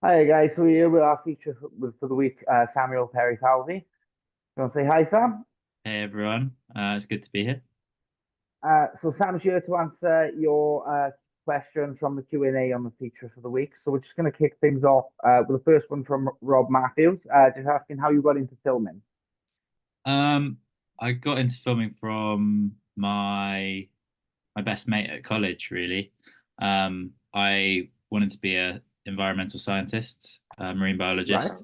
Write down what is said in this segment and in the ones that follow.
Hi guys, so we're here with our feature for the week, Samuel Perry-Falvey. You want to say hi, Sam? Hey everyone, it's good to be here. So Sam's here to answer your questions from the Q&A on the feature for the week. So we're just going to kick things off with the first one from Rob Matthews, just asking how you got into filming. Um, I got into filming from my best mate at college, really. I wanted to be a environmental scientist, a marine Right. biologist,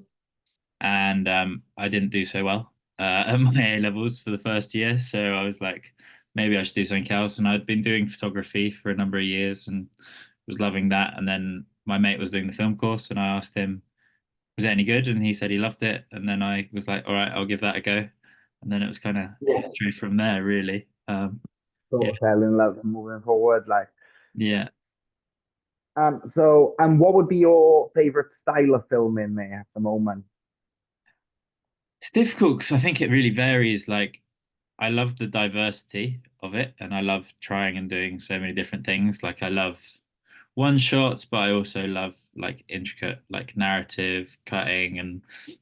and I didn't do so well at my A levels for the first year. So I was like, maybe I should do something else. And I'd been doing photography for a number of years and was loving that. And then my mate was doing the film course, and I asked him, was it any good? And he said he loved it. And then I was like, all right, I'll give that a go. And then it was kind of Yeah. history from there, really. Yeah, Sort of fell in love and moving forward, like. yeah. And what would be your favorite style of filming there at the moment? It's difficult because I think it really varies. Like, I love the diversity of it, and I love trying and doing so many different things. Like, I love one shots, but I also love like intricate, like narrative cutting and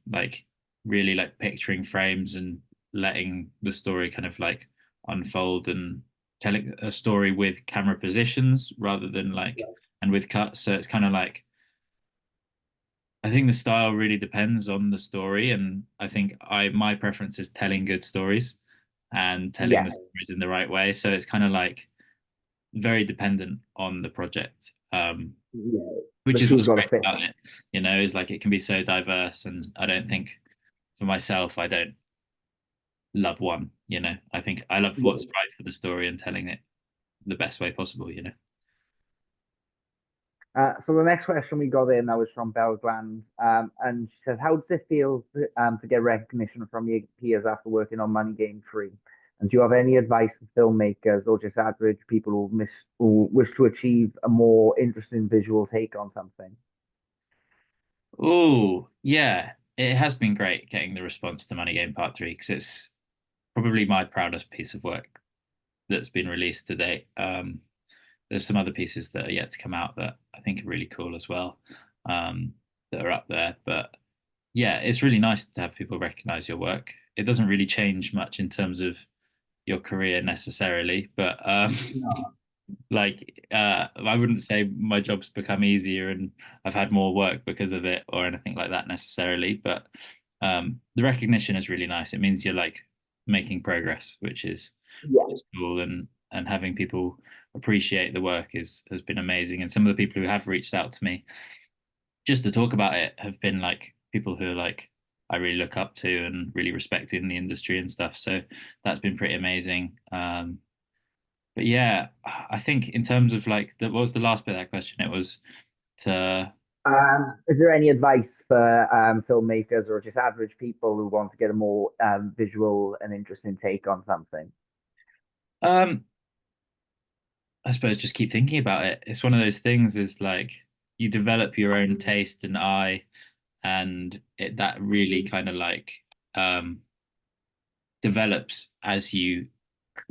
like really like picturing frames and letting the story kind of like unfold and telling a story with camera positions rather than like and with cuts. So it's kind of like I think the style really depends on the story, and I think I my preference is telling good stories and telling Yeah, the stories in the right way. So it's kind of like very dependent on the project, yeah. The which is shoe's what's got to great fit. about it. Is like it can be so diverse, and I don't think for myself, I don't love one. I think I love what's Yeah. right for the story and telling it the best way possible. So the next question we got in now is from Belgland, and she says, "How does it feel to get recognition from your peers after working on Money Game 3? And do you have any advice for filmmakers or just average people who wish to achieve a more interesting visual take on something?" Oh, yeah, it has been great getting the response to Money Game Part 3 because it's probably my proudest piece of work that's been released to date. There's some other pieces that are yet to come out that I think are really cool as well, that are up there. But yeah, it's really nice to have people recognize your work. It doesn't really change much in terms of your career necessarily, but No. I wouldn't say my job's become easier and I've had more work because of it or anything like that necessarily. But the recognition is really nice. It means you're like making progress, which Yeah. is cool, and having people appreciate the work is has been amazing. And some of the people who have reached out to me just to talk about it have been like people who are like I really look up to and really respect in the industry and stuff. So that's been pretty amazing. But yeah, I think in terms of like what was the last bit of that question? It was to Is there any advice for filmmakers or just average people who want to get a more visual and interesting take on something? um I suppose just keep thinking about it. It's one of those things is like you develop your own taste and eye, and it that really kind of like um develops as you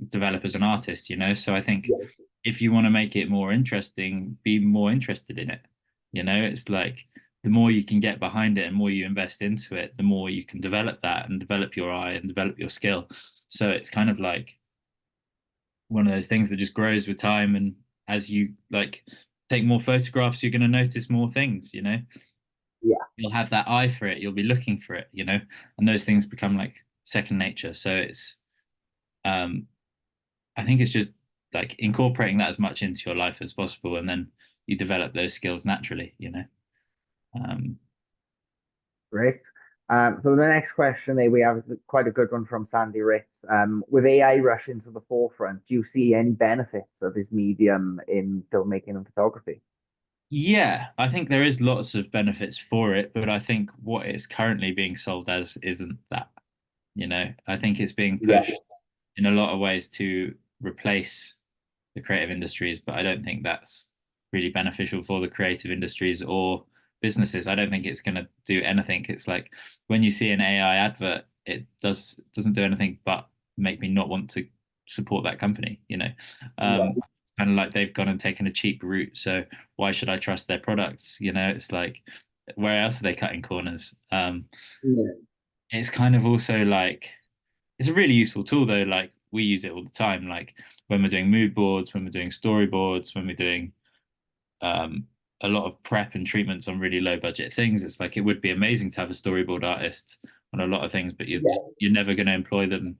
develop as an artist. So I think Yeah. if you want to make it more interesting, be more interested in it. It's like the more you can get behind it and more you invest into it, the more you can develop that and develop your eye and develop your skill. So it's kind of like one of those things that just grows with time. And as you like take more photographs, you're going to notice more things. Yeah. You'll have that eye for it. You'll be looking for it. And those things become like second nature. So um, I think it's just like incorporating that as much into your life as possible, and then you develop those skills naturally. Um, Great. So the next question there we have is quite a good one from Sandy Ritz. With AI rushing to the forefront, do you see any benefits of this medium in filmmaking and photography? yeah, I think there is lots of benefits for it, but I think what it's currently being sold as isn't that. I think it's being Yeah, pushed in a lot of ways to replace the creative industries, but I don't think that's really beneficial for the creative industries or businesses. I don't think it's going to do anything. It's like when you see an AI advert, it doesn't do anything but make me not want to support that company. yeah, It's kind of like they've gone and taken a cheap route. So why should I trust their products? It's like where else are they cutting corners? Yeah. It's kind of also like it's a really useful tool though. Like we use it all the time. Like when we're doing mood boards, when we're doing storyboards, when we're doing um, a lot of prep and treatments on really low budget things. It's like it would be amazing to have a storyboard artist on a lot of things, but Yeah. you're never going to employ them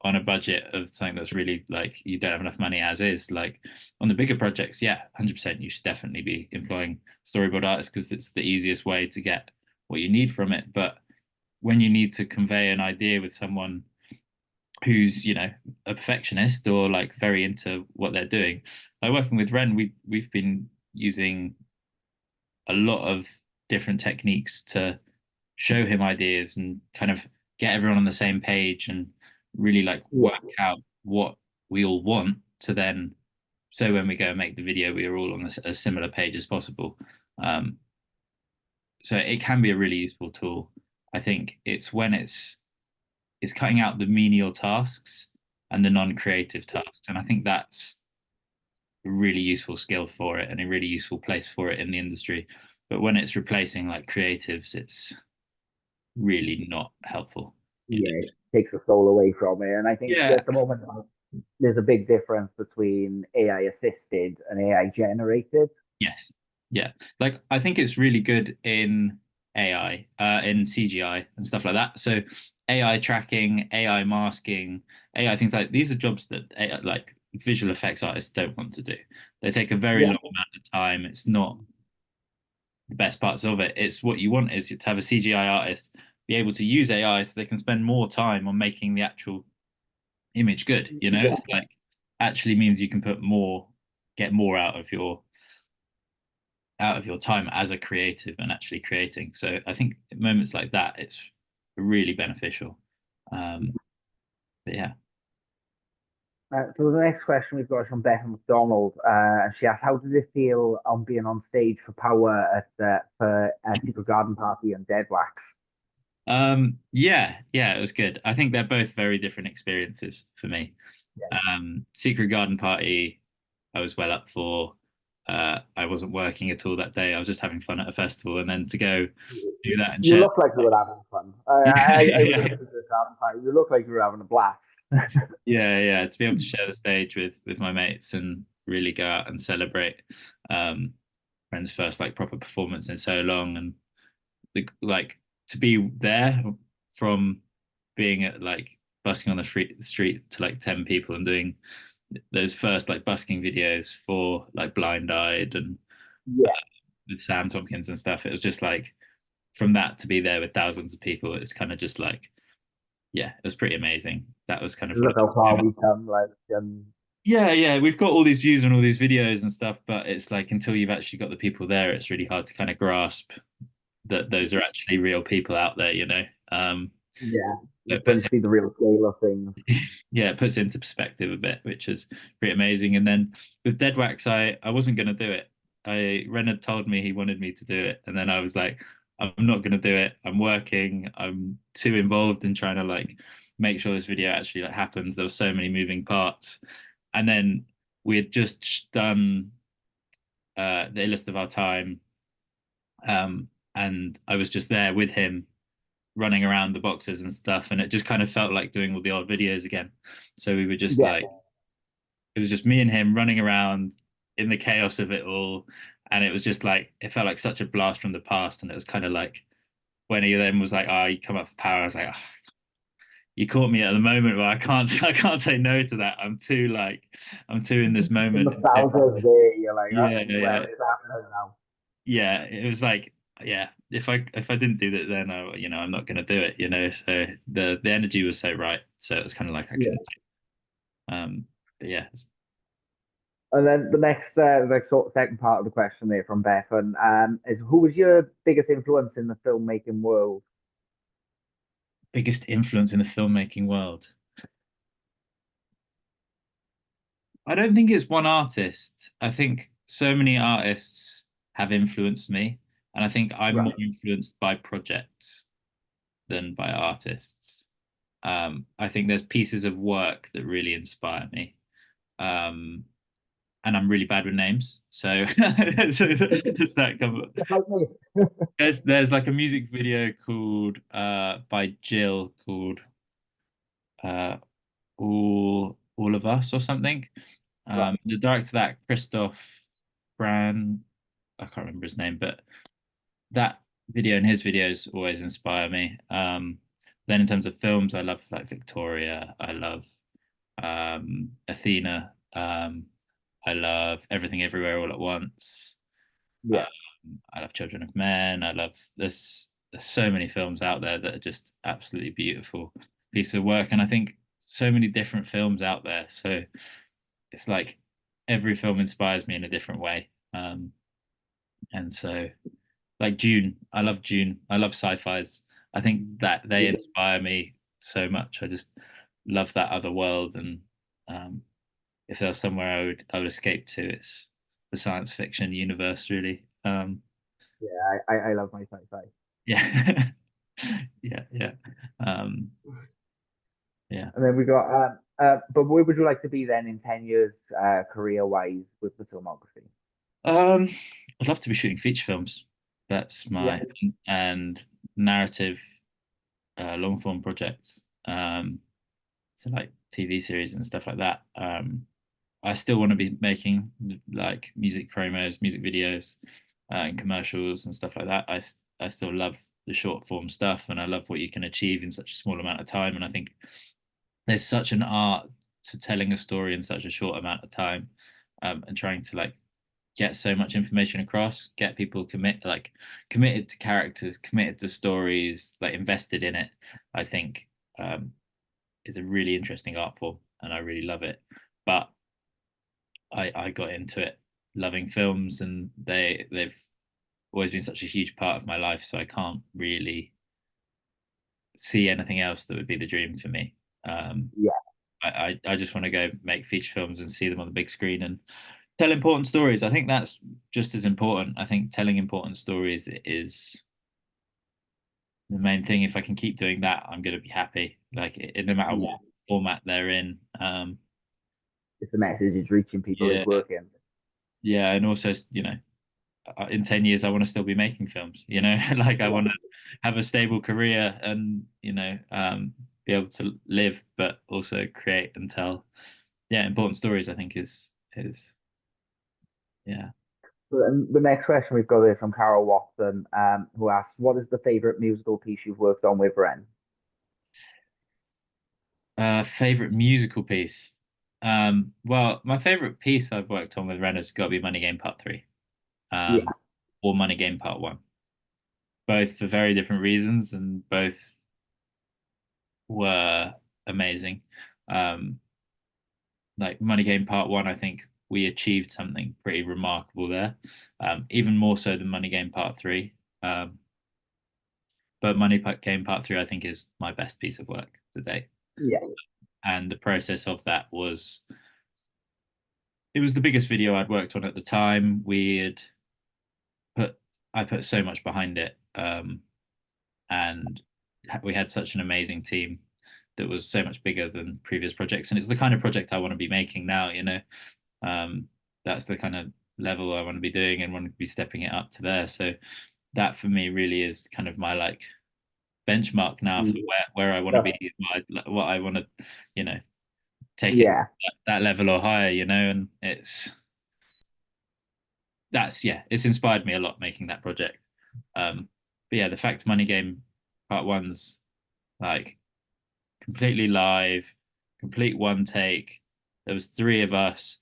on a budget of something that's really like you don't have enough money as is. Like on the bigger projects, yeah, 100% you should definitely be employing storyboard artists because it's the easiest way to get what you need from it. But when you need to convey an idea with someone who's a perfectionist or like very into what they're doing, like working with Ren, we've been using a lot of different techniques to show him ideas and kind of get everyone on the same page and really like Yeah. work out what we all want to then so when we go and make the video we are all on a similar page as possible. um, so it can be a really useful tool. I think it's when it's cutting out the menial tasks and the non-creative tasks, and I think that's a really useful skill for it and a really useful place for it in the industry. But when it's replacing like creatives, it's really not helpful. You know? Yeah, it takes the soul away from it. And I think Yeah. at the moment there's a big difference between AI assisted and AI generated. Yes. Yeah. Like I think it's really good in AI, in CGI and stuff like that. So AI tracking, AI masking, AI things like these are jobs that AI, like visual effects artists don't want to do. They take a very Yeah. long amount of time. It's not the best parts of it. It's what you want is to have a CGI artist be able to use AI so they can spend more time on making the actual image good. Yeah. It's like actually means you can get more out of your time as a creative and actually creating. So I think at moments like that, it's really beneficial. But yeah. So the next question we've got is from Becca McDonald, and she asked, "How did it feel on being on stage for Power at for Secret Garden Party and Dead Wax?" Yeah, it was good. I think they're both very different experiences for me. Yeah. Secret Garden Party, I was well up for. I wasn't working at all that day. I was just having fun at a festival, and then to go do that and You share. look like you were having fun. Yeah, I was at yeah, the Secret Garden Party. You look like you were having a blast. yeah. To be able to share the stage with my mates and really go out and celebrate friend's first like proper performance in so long, and like to be there from being at like busking on the street to like 10 people and doing those first like busking videos for like Blind Eyed and Yeah. with Sam Tompkins and stuff. It was just like from that to be there with thousands of people, it's kind of just like, yeah, it was pretty amazing. That was kind of one of Look how far those. we come. Like, Yeah, we've got all these views on all these videos and stuff, but it's like until you've actually got the people there, it's really hard to kind of grasp that those are actually real people out there. yeah, It when you puts see the real scale of things. yeah, it puts it into perspective a bit, which is pretty amazing. And then with Dead Wax, I wasn't going to do it. Ren had told me he wanted me to do it, and then I was like, I'm not going to do it. I'm working. I'm too involved in trying to like make sure this video actually like happens. There were so many moving parts, and then we had just done the list of our time, and I was just there with him running around the boxes and stuff, and it just kind of felt like doing all the old videos again. So we were just Yeah, like it was just me and him running around in the chaos of it all, and it was just like it felt like such a blast from the past. And it was kind of like when he then was like, "Oh, you come up for power," I was like, oh, "You caught me at the moment where I can't I can't say no to that. I'm too in this the moment." And too, nostalgia is there. You're like, yeah, well, yeah, it's happening now. yeah. It was like yeah. If I didn't do that, then I'm not going to do it. So the energy was so right. So it was kind of like I couldn't. Yeah. But yeah, And then the next, sort of second part of the question there from Bethan, is who was your biggest influence in the filmmaking world? biggest influence in the filmmaking world. I don't think it's one artist. I think so many artists have influenced me, and I think I'm more Right. influenced by projects than by artists. I think there's pieces of work that really inspire me. Um, and I'm really bad with names. So, so does that come? Just like me. There's like a music video called by Jill called uh all of us or something. Right. The director of that, Christoph Brand, I can't remember his name, but that video and his videos always inspire me. Then in terms of films, I love like Victoria. I love Athena. I love Everything Everywhere All at Once. Yeah. I love Children of Men. There's so many films out there that are just absolutely beautiful piece of work, and I think so many different films out there. So it's like every film inspires me in a different way. And so like June, I love June. I love sci-fis. I think that they Yeah. inspire me so much. I just love that other world, and um, if there was somewhere I would escape to, it's the science fiction universe, really. Yeah. I love my sci-fi. Yeah, yeah, yeah, um, yeah. And then we got, but where would you like to be then in 10 years, career-wise with the filmography? Um, I'd love to be shooting feature films. That's Yeah. my and narrative long form projects. So like TV series and stuff like that. I still want to be making like music promos, music videos, and commercials and stuff like that. I still love the short form stuff, and I love what you can achieve in such a small amount of time. And I think there's such an art to telling a story in such a short amount of time, and trying to like get so much information across, get people committed to characters, committed to stories, like invested in it. I think um, is a really interesting art form, and I really love it. But I got into it loving films, and they've always been such a huge part of my life, so I can't really see anything else that would be the dream for me. Um, Yeah. I just want to go make feature films and see them on the big screen and tell important stories. I think that's just as important. I think telling important stories is the main thing. If I can keep doing that, I'm going to be happy. Like no matter what Yeah. format they're in. If the message is reaching people, Yeah, it's working. yeah, and also in 10 years I want to still be making films. Like I Yeah. want to have a stable career and be able to live, but also create and tell important stories. I think is yeah. So, and the next question we've got is from Carol Watson, who asks, "What is the favorite musical piece you've worked on with Ren?" Favorite musical piece. Well, my favorite piece I've worked on with Ren has got to be Money Game Part 3, Yeah, or Money Game Part 1. Both for very different reasons, and both were amazing. Um, like Money Game Part 1, I think we achieved something pretty remarkable there, even more so than Money Game Part 3. Um, but Game Part 3, I think, is my best piece of work to date. yeah, And the process of that was it was the biggest video I'd worked on at the time. Put I put so much behind it, and we had such an amazing team that was so much bigger than previous projects, and it's the kind of project I want to be making now. Um, that's the kind of level I want to be doing and want to be stepping it up to there. So that for me really is kind of my like benchmark now for yeah, where I want to be, what I want to, you know, take it yeah. that level or higher, and it's inspired me a lot making that project. But yeah, the fact Money Game Part One's like completely live, complete one take. There was three of us.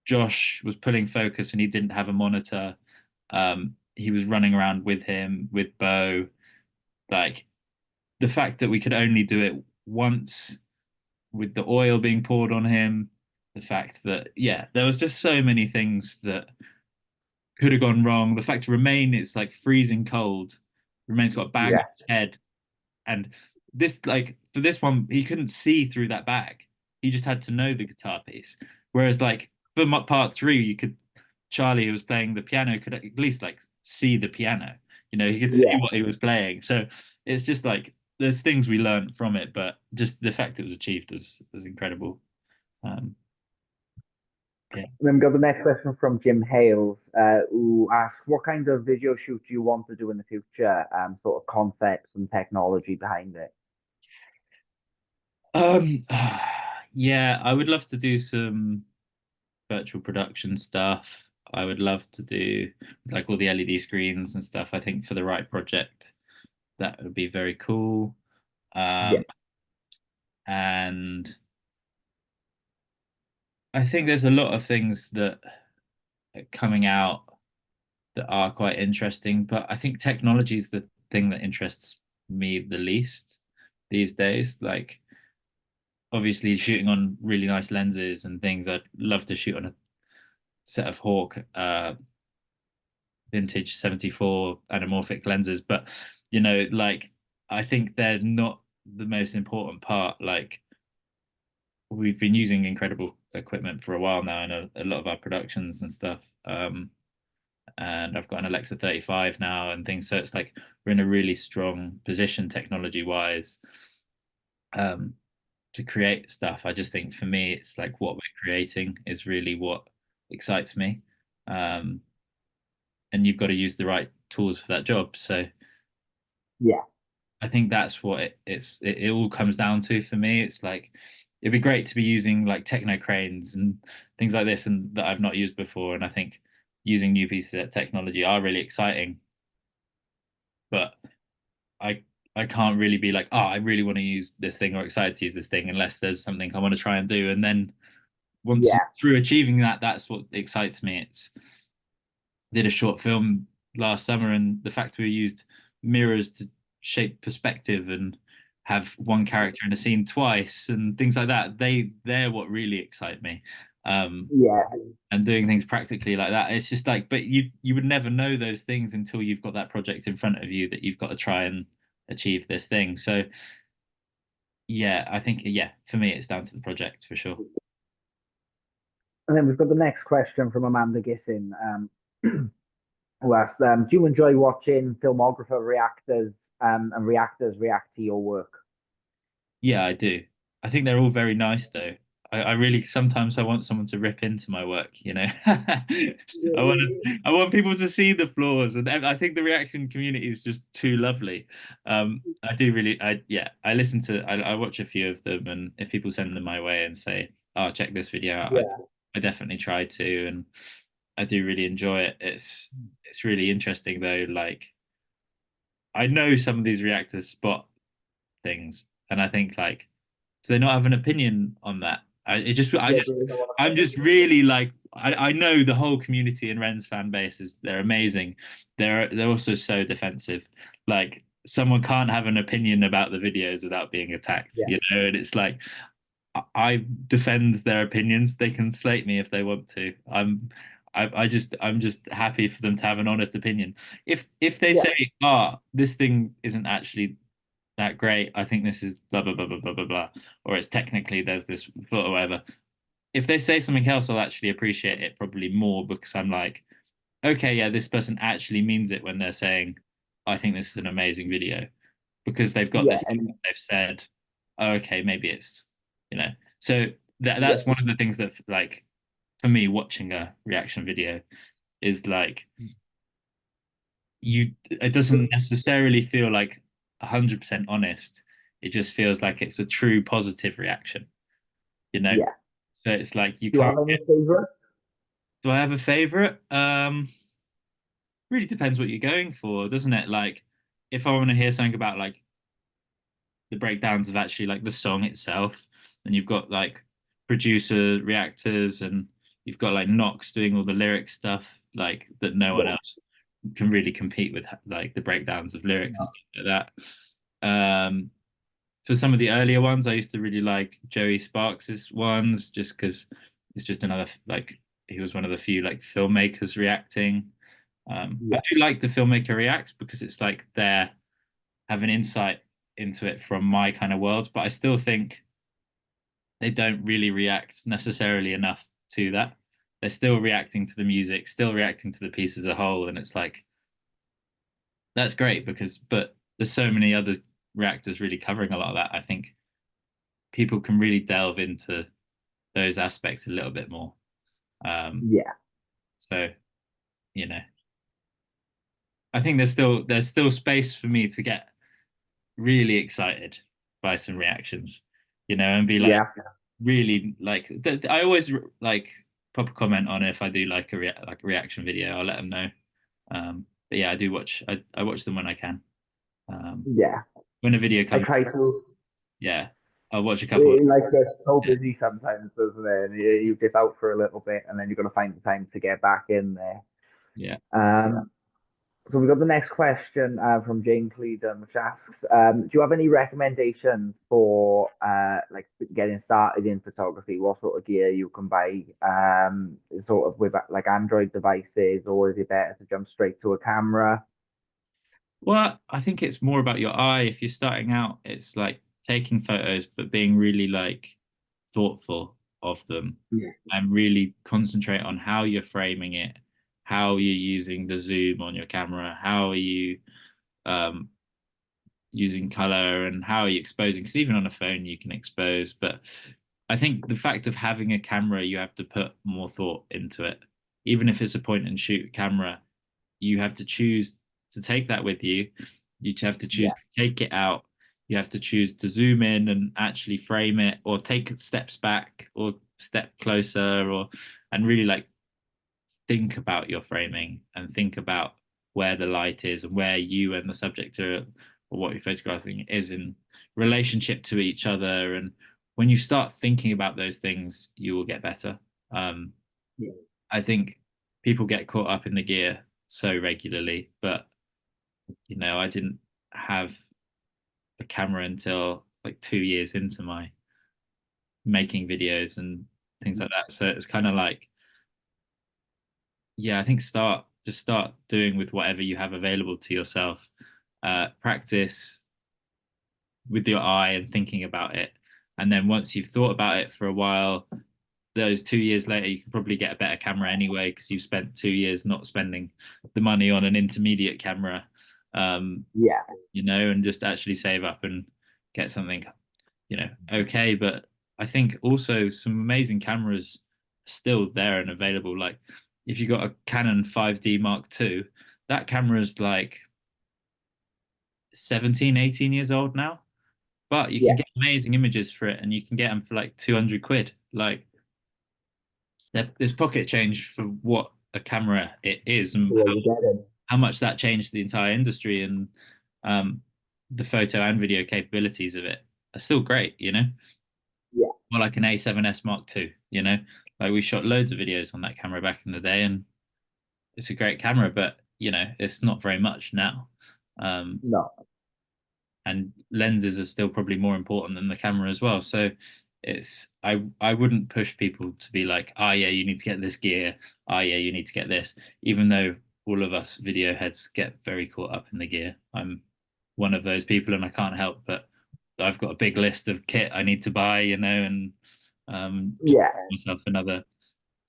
Josh was pulling focus and he didn't have a monitor. He was running around with him with Bo. Like the fact that we could only do it once with the oil being poured on him, the fact that there was just so many things that could have gone wrong. The fact Remain it's like freezing cold. Remain's got a bag on Yeah, his head, and this like for this one he couldn't see through that bag. He just had to know the guitar piece. Whereas like for part three, you could Charlie who was playing the piano could at least like see the piano. He could see yeah. what he was playing. So it's just like there's things we learned from it, but just the fact it was achieved was incredible. Um, Yeah. And then we got the next question from Jim Hales, who asks, what kind of video shoot do you want to do in the future? Sort of concepts and technology behind it. Um, yeah, I would love to do some virtual production stuff. I would love to do like all the LED screens and stuff. I think for the right project, that would be very cool. Yeah, Um, and I think there's a lot of things that are coming out that are quite interesting, but I think technology is the thing that interests me the least these days. Like, obviously, shooting on really nice lenses and things, I'd love to shoot on a set of Hawk vintage 74 anamorphic lenses, but like I think they're not the most important part. Like, we've been using incredible equipment for a while now in a lot of our productions and stuff. And I've got an Alexa 35 now and things. So it's like we're in a really strong position technology wise um, to create stuff. I just think for me, it's like what we're creating is really what excites me. Um, and you've got to use the right tools for that job. So yeah, I think that's what it all comes down to for me. It's like it'd be great to be using like techno cranes and things like this and that I've not used before. And I think using new pieces of technology are really exciting. But I I can't really be like, oh, I really want to use this thing or excited to use this thing unless there's something I want to try and do. And then once yeah, through achieving that, that's what excites me. It's did a short film last summer, and the fact we used mirrors to shape perspective and have one character in a scene twice and things like that, they're what really excite me. Um, yeah, and doing things practically like that, it's just like, but you would never know those things until you've got that project in front of you that you've got to try and achieve this thing. So yeah, I think yeah, for me it's down to the project for sure. And then we've got the next question from Amanda Gissin, who asked, do you enjoy watching filmographer reactors and reactors react to your work? Yeah, I do. I think they're all very nice though. I really sometimes I want someone to rip into my work, you know. I want people to see the flaws, and I think the reaction community is just too lovely. I do really, I listen to, I watch a few of them, and if people send them my way and say, "Oh, check this video out," Yeah, I definitely try to, and I do really enjoy it. It's really interesting though. Like I know some of these reactors spot things, and I think like, do they not have an opinion on that? I yeah, just, really don't want I'm just really like, I know the whole community and Ren's fan base is they're amazing. They're also so defensive. Like someone can't have an opinion about the videos without being attacked, yeah, and it's like I defend their opinions. They can slate me if they want to. I'm just happy for them to have an honest opinion. If they yeah, say, "Ah, this thing isn't actually that great. I think this is blah blah blah blah blah blah blah," or it's technically there's this flaw or whatever. If they say something else, I'll actually appreciate it probably more because I'm like, okay, yeah, this person actually means it when they're saying, I think this is an amazing video because they've got yeah, this thing and that they've said. Oh, okay, maybe it's, you know. So yeah, that's one of the things that like for me watching a reaction video is like it doesn't necessarily feel like 100% honest. It just feels like it's a true positive reaction, you know? yeah. So it's like you Do you can't have any get, favorite? do I have a favorite? Really depends what you're going for, doesn't it? Like if I want to hear something about like the breakdowns of actually like the song itself, and you've got like producer reactors and you've got like Knox doing all the lyric stuff like that no one Yeah, else can really compete with like the breakdowns of lyrics and no, stuff like that. For some of the earlier ones, I used to really like Joey Sparks's ones just because it's just another like he was one of the few like filmmakers reacting. I yeah, do like the filmmaker reacts because it's like they're have an insight into it from my kind of world, but I still think they don't really react necessarily enough to that. They're still reacting to the music, still reacting to the piece as a whole, and it's like that's great because but there's so many other reactors really covering a lot of that. I think people can really delve into those aspects a little bit more. Yeah, So, you know, I think there's still space for me to get really excited by some reactions, and be like yeah, really like I always like pop a comment on if I do like a reaction video. I'll let them know. But yeah, I do watch. I watch them when I can. Um, yeah. when a video I comes, try to. yeah, I'll watch a couple. Like it's so Yeah, busy sometimes, doesn't it? And you dip out for a little bit, and then you're gonna find the time to get back in there. yeah. Um, so we've got the next question from Jane Cleedon, which asks, do you have any recommendations for like getting started in photography? What sort of gear you can buy, sort of with like Android devices, or is it better to jump straight to a camera? Well, I think it's more about your eye. If you're starting out, it's like taking photos, but being really like thoughtful of them Yeah, and really concentrate on how you're framing it, how you're using the zoom on your camera, how are you um, using color, and how are you exposing? Because even on a phone, you can expose. But I think the fact of having a camera, you have to put more thought into it. Even if it's a point and shoot camera, you have to choose to take that with you. You have to choose yeah, to take it out. You have to choose to zoom in and actually frame it, or take steps back, or step closer, or and really like think about your framing and think about where the light is and where you and the subject are, or what you're photographing is in relationship to each other. And when you start thinking about those things, you will get better. Um, yeah, I think people get caught up in the gear so regularly, but I didn't have a camera until like 2 years into my making videos and things like that. So it's kind of like, yeah, I think start doing with whatever you have available to yourself. Practice with your eye and thinking about it. And then once you've thought about it for a while, those 2 years later, you can probably get a better camera anyway because you've spent 2 years not spending the money on an intermediate camera, yeah, and just actually save up and get something, okay. But I think also some amazing cameras still there and available. Like if you got a Canon 5D Mark II, that camera is like 17, 18 years old now, but you can yeah. get amazing images for it and you can get them for like 200 quid. Like there's pocket change for what a camera it is, and What you getting? how much that changed the entire industry, and um, the photo and video capabilities of it are still great. Yeah, More like an A7S Mark II. Like we shot loads of videos on that camera back in the day, and it's a great camera, but it's not very much now. Um, no, and lenses are still probably more important than the camera as well. So I wouldn't push people to be like, oh yeah, you need to get this gear. Oh yeah, you need to get this. Even though all of us video heads get very caught up in the gear. I'm one of those people, and I can't help but I've got a big list of kit I need to buy, and just yeah. myself another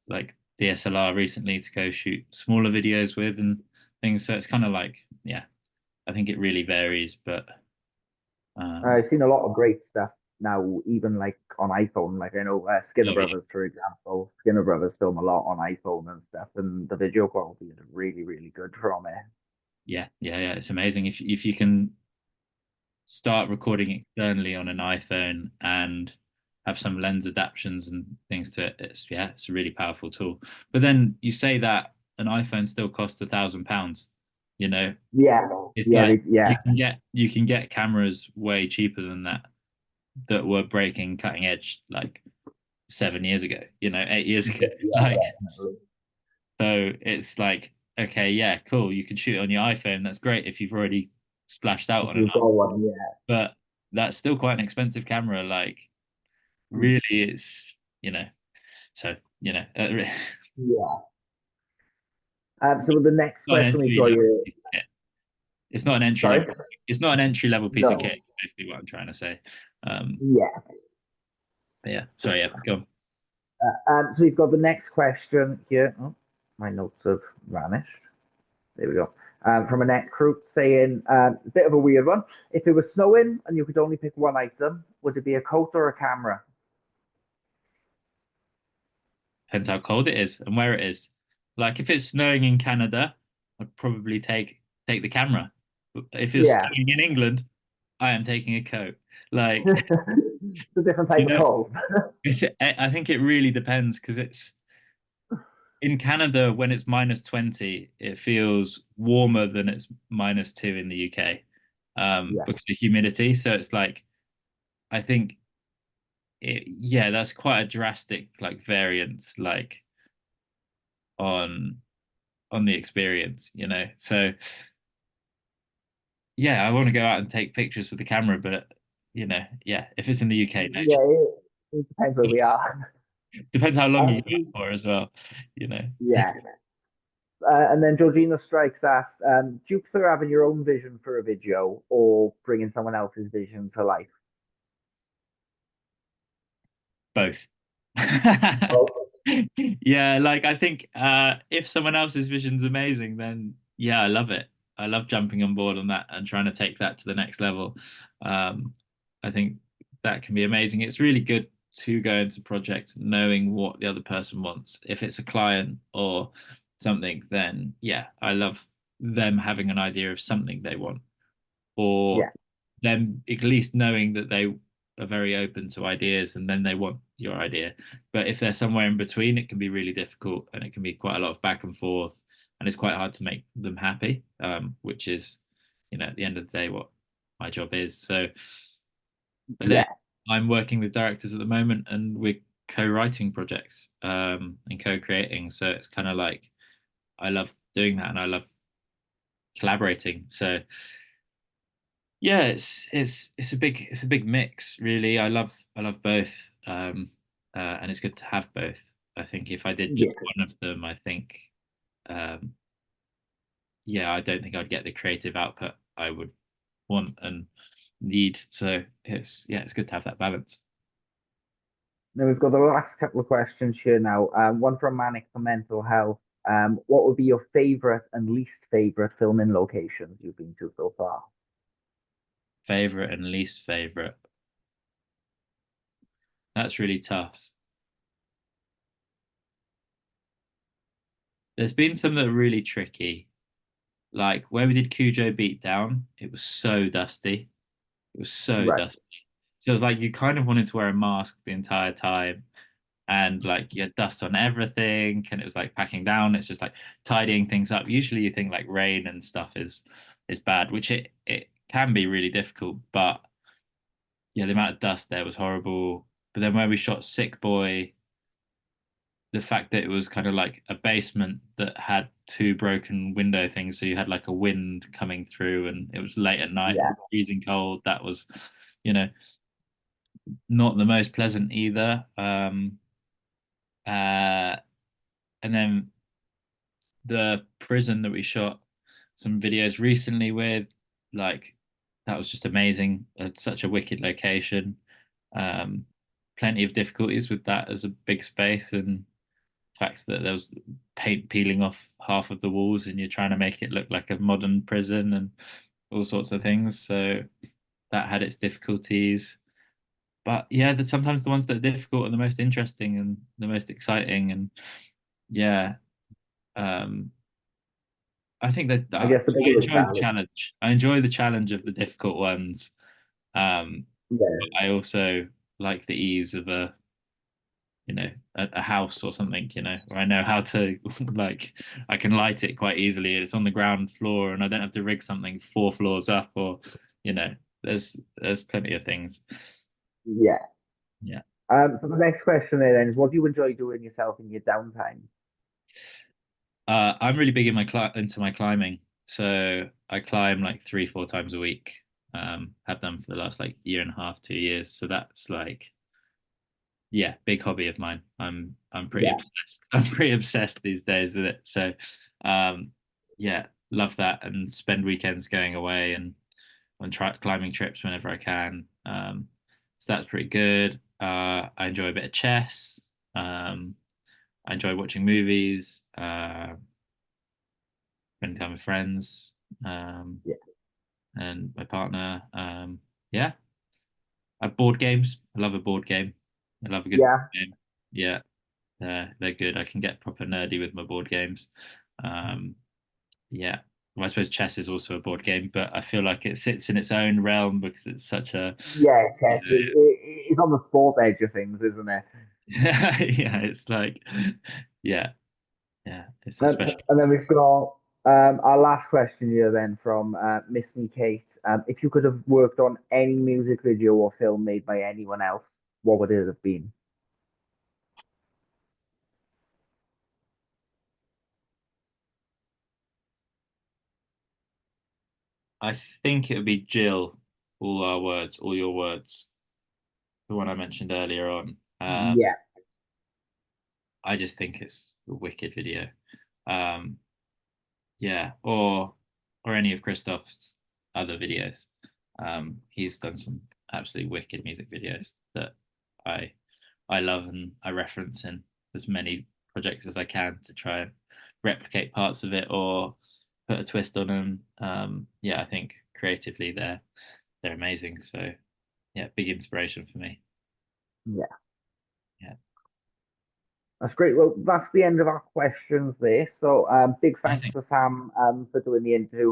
like DSLR recently to go shoot smaller videos with and things. So it's kind of like, yeah, I think it really varies, but um, I've seen a lot of great stuff now, even like on iPhone. Like I know Skinner oh yeah, Brothers, for example. Skinner Brothers film a lot on iPhone and stuff, and the video quality is really, really good from it. yeah, yeah, yeah. It's amazing if you can start recording externally on an iPhone and have some lens adaptions and things to it. It's a really powerful tool. But then you say that an iPhone still costs £1,000. You know, Yeah, it's yeah, like yeah, you can get cameras way cheaper than that were breaking cutting edge like 7 years ago. 8 years ago. yeah, Like definitely. so, it's like okay, yeah, cool. You can shoot it on your iPhone. That's great if you've already splashed out If on it, you've got one, yeah, but that's still quite an expensive camera. Like mm, really, it's so yeah. So the next not an question we entry got level you. piece of kit. It's not an entry Sorry. level. It's not an entry level piece of kit. No. Basically, what I'm trying to say. Um, Yeah. but yeah, sorry, yeah, go on. So we've got the next question here. Oh, my notes have vanished. There we go. From Annette Crook saying, a bit of a weird one. If it was snowing and you could only pick one item, would it be a coat or a camera? depends how cold it is and where it is. Like if it's snowing in Canada, I'd probably take the camera. If it's Yeah. snowing in England, I am taking a coat. Like, It's a different you type of know, cold. I think it really depends because it's in Canada when it's -20, it feels warmer than it's -2 in the UK, Yeah. because of humidity. So it's like I think yeah, that's quite a drastic like variance like on on the experience, you know. So yeah, I want to go out and take pictures with the camera, but you know, yeah, if it's in the UK, no, Yeah, it depends where we are. depends how long you go Um, for as well, you know. yeah. And then Georgina Strikes asked, do you prefer having your own vision for a video or bringing someone else's vision to life? Both. Oh, Yeah, like I think if someone else's vision's amazing, then yeah, I love it. I love jumping on board on that and trying to take that to the next level. Um, I think that can be amazing. It's really good to go into projects knowing what the other person wants. If it's a client or something, then yeah, I love them having an idea of something they want, or yeah, them at least knowing that they are very open to ideas and then they want your idea. But if they're somewhere in between, it can be really difficult and it can be quite a lot of back and forth and it's quite hard to make them happy, which is, you know, at the end of the day, what my job is. So, but then yeah. I'm working with directors at the moment and we're co-writing projects and co-creating. So it's kind of like I love doing that and I love collaborating. So yeah, it's a big mix, really. I love both, and it's good to have both. I think if I did just Yeah. one of them, I think, um, yeah, I don't think I'd get the creative output I would want and need. So it's yeah, it's good to have that balance. Now we've got the last couple of questions here now. One from Manic for mental health. What would be your favorite and least favorite filming locations you've been to so far? Favorite and least favorite. That's really tough. There's been some that are really tricky. Like where we did Cujo Beat Down, it was so dusty. It was so Right. dusty. So it was like you kind of wanted to wear a mask the entire time and like you had dust on everything and it was like packing down. It's just like tidying things up. Usually you think like rain and stuff is bad, which it can be really difficult, but yeah, the amount of dust there was horrible. But then when we shot Sick Boy, the fact that it was kind of like a basement that had two broken window things, so you had like a wind coming through and it was late at night Yeah. and freezing cold, that was, you know, not the most pleasant either. Uh, and then the prison that we shot some videos recently with, like that was just amazing. Such a wicked location. Um, Plenty of difficulties with that as a big space and facts that there was paint peeling off half of the walls and you're trying to make it look like a modern prison and all sorts of things. So that had its difficulties. But yeah, sometimes the ones that are difficult are the most interesting and the most exciting. And yeah, um, I think that I I guess the bigger the enjoy the challenge. challenge. I enjoy the challenge of the difficult ones. But Yeah. I also like the ease of a, you know, a house or something, you know, where I know how to like I can light it quite easily. It's on the ground floor and I don't have to rig something 4 floors up or, you know, there's plenty of things. Yeah. Yeah. So the next question then is, what do you enjoy doing yourself in your downtime? I'm really big in into my climbing. So I climb like 3, 4 times a week. Have done for the last like year and a half, 2 years. So that's like, yeah, big hobby of mine. I'm pretty Yeah. obsessed. I'm pretty obsessed these days with it. So, um, yeah, love that and spend weekends going away and on climbing trips whenever I can. So that's pretty good. I enjoy a bit of chess. Um, I enjoy watching movies. Spending time with friends, Yeah. and my partner. Yeah, I have board games. I love a board game. I love a good Yeah. game. Yeah. they're good. I can get proper nerdy with my board games. Um, yeah. Well, I suppose chess is also a board game, but I feel like it sits in its own realm because it's such a, Yeah, you chess. know, It's on the fourth edge of things, isn't it? yeah, it's like, yeah, yeah, it's a special. And then we've got our last question here then from Miss Me Kate. If you could have worked on any music video or film made by anyone else, what would it have been? I think it would be Jill, all our words, all your words, the one I mentioned earlier on. Yeah, I just think it's a wicked video. Um, yeah, or any of Christoph's other videos. He's done some absolutely wicked music videos that I I love and I reference in as many projects as I can to try and replicate parts of it or put a twist on them. Yeah, I think creatively they're amazing. So yeah, big inspiration for me. yeah. Yeah, That's great. Well, that's the end of our questions there. So big thanks amazing. to Sam for doing the interview.